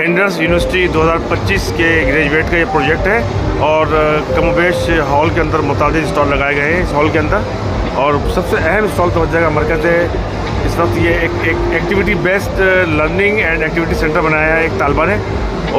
Indus university 2025 के graduate का ये प्रोजेक्ट है और कमोबेश हॉल के अंदर मुताबिक स्टॉल लगाए गए हैं इस हॉल के अंदर। और सबसे अहम स्टॉल तवज्जो का मरकज़ है इस वक्त ये एक activity based learning and activity centre बनाया है एक तालिबा ने,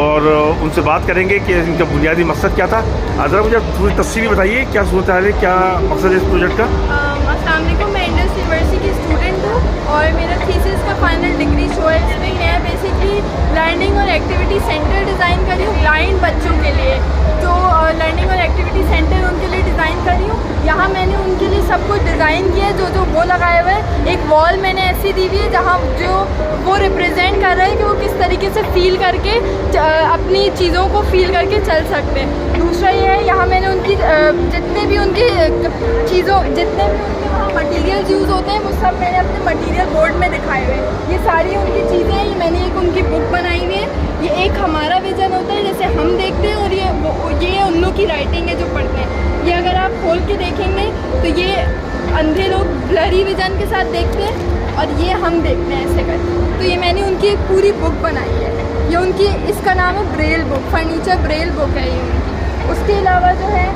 और उनसे बात करेंगे कि इनका बुनियादी मकसद क्या था। ज़रा मुझे पूरी तफसील बताइए क्या सूरत है, क्या मकसद है इस प्रोजेक्ट का। अस्सलाम वालेकुम, मैं इंडस यूनिवर्सिटी की स्टूडेंट हूँ और मेरा थीसिस का फाइनल डिग्री शो है। इसमें मैं बेसिकली लर्निंग और एक्टिविटी सेंटर डिज़ाइन कर रही हूँ ब्लाइंड बच्चों के लिए, जो लर्निंग और एक्टिविटी सेंटर उनके लिए डिज़ाइन कर रही हूँ। यहाँ मैंने उनके लिए सब कुछ डिज़ाइन किया है, जो वो लगाए हुए हैं। एक वॉल मैंने ऐसी दी हुई है जहाँ जो वो रिप्रेजेंट कर रहा है कि वो किस तरीके से फील करके अपनी चीज़ों को फील करके चल सकते हैं। दूसरा ये है, यहाँ मैंने उनकी जितने भी उनकी चीज़ों जितने भी उनके वहाँ मटीरियल्स यूज़ होते हैं वो सब मैंने अपने मटीरियल बोर्ड में दिखाए हुए हैं। ये सारी उनकी चीज़ें हैं। ये मैंने एक उनकी बुक बनाई हुई है। ये एक हमारा विज़न होता है जैसे हम देखते हैं, और ये उन लोग की राइटिंग है जो पढ़ते हैं। ये अगर आप खोल के देखेंगे तो ये अंधे लोग ब्लरी विज़न के साथ देखते हैं और ये हम देखते हैं ऐसे करके। तो ये मैंने उनकी एक पूरी बुक बनाई है। ये उनकी, इसका नाम है Braille book, furniture Braille book है ये उनकी। उसके अलावा जो है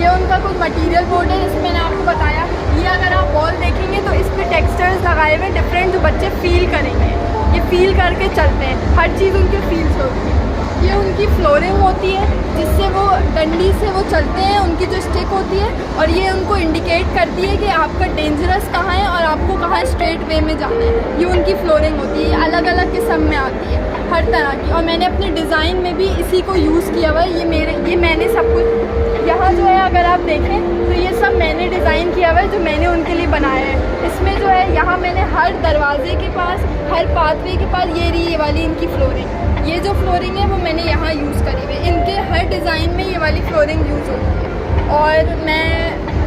ये उनका कुछ मटेरियल बोर्ड है जैसे मैंने आपको बताया। ये अगर आप वॉल देखेंगे तो इस पर टेक्सचर्स लगाए हुए डिफरेंट, जो बच्चे फील करेंगे। ये फील करके चलते हैं, हर चीज़ उनके फील्स होती है। ये उनकी फ्लोरिंग होती है जिससे वो डंडी से वो चलते हैं, उनकी जो स्टिक होती है, और ये उनको इंडिकेट करती है कि आपका डेंजरस कहाँ है और आपको कहाँ स्ट्रेट वे में जाना है। ये उनकी फ्लोरिंग होती है। ये अलग अलग किस्म में आती है हर तरह की, और मैंने अपने डिज़ाइन में भी इसी को यूज़ किया हुआ है। ये मैंने सब कुछ यहाँ जो है अगर आप देखें तो ये सब मैंने डिज़ाइन किया हुआ है, जो मैंने उनके लिए बनाया है। इसमें जो है यहाँ मैंने हर दरवाजे के पास, हर पाथवे के पास ये वाली इनकी फ्लोरिंग, ये जो फ्लोरिंग है वो मैंने यहाँ यूज़ करी हुई है। इनके हर डिज़ाइन में ये वाली फ्लोरिंग यूज़ होती है। और मैं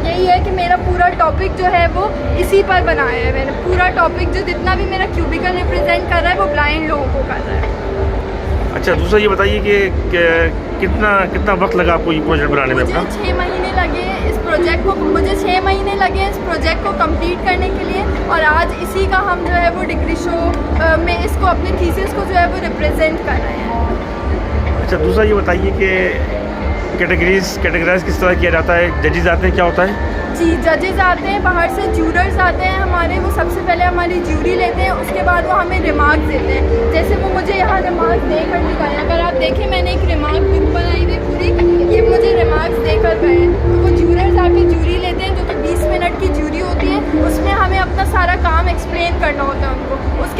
यही है कि मेरा पूरा टॉपिक जो है वो इसी पर बनाया है मैंने। पूरा टॉपिक जो जितना भी मेरा क्यूबिकल रिप्रेजेंट कर रहा है वो ब्लाइंड लोगों को कर रहा है। अच्छा, दूसरा ये बताइए कि कितना वक्त लगा आपको ये प्रोजेक्ट बनाने में? अपना 6 महीने लगे इस प्रोजेक्ट को, मुझे 6 महीने लगे इस प्रोजेक्ट को कंप्लीट करने के लिए। और आज इसी का हम जो है वो डिग्री शो में इसको, अपने थीसिस को जो है वो रिप्रेजेंट कर रहे हैं। अच्छा, दूसरा ये बताइए कि कैटेगराइज किस तरह किया जाता है? जजेस आते हैं, क्या होता है? जी, जजेस आते हैं बाहर से, ज्यूरर्स आते हैं हमारे। वो सबसे पहले हमारी ज्यूरी लेते हैं, उसके बाद वो हमें रिमार्क देते हैं। जैसे वो मुझे यहाँ रिमार्क देकर दिखाया, अगर आप देखें मैंने एक रिमार्क बुक बनाई हुई पूरी, ये मुझे रिमार्क्स देकर गए हैं। तो वो ज्यूरर्स आके ज्यूरी लेते हैं, जो कि 20 मिनट की ज्यूरी होती है। उसमें हमें अपना सारा काम एक्सप्लेन करना होता है उनको। उसके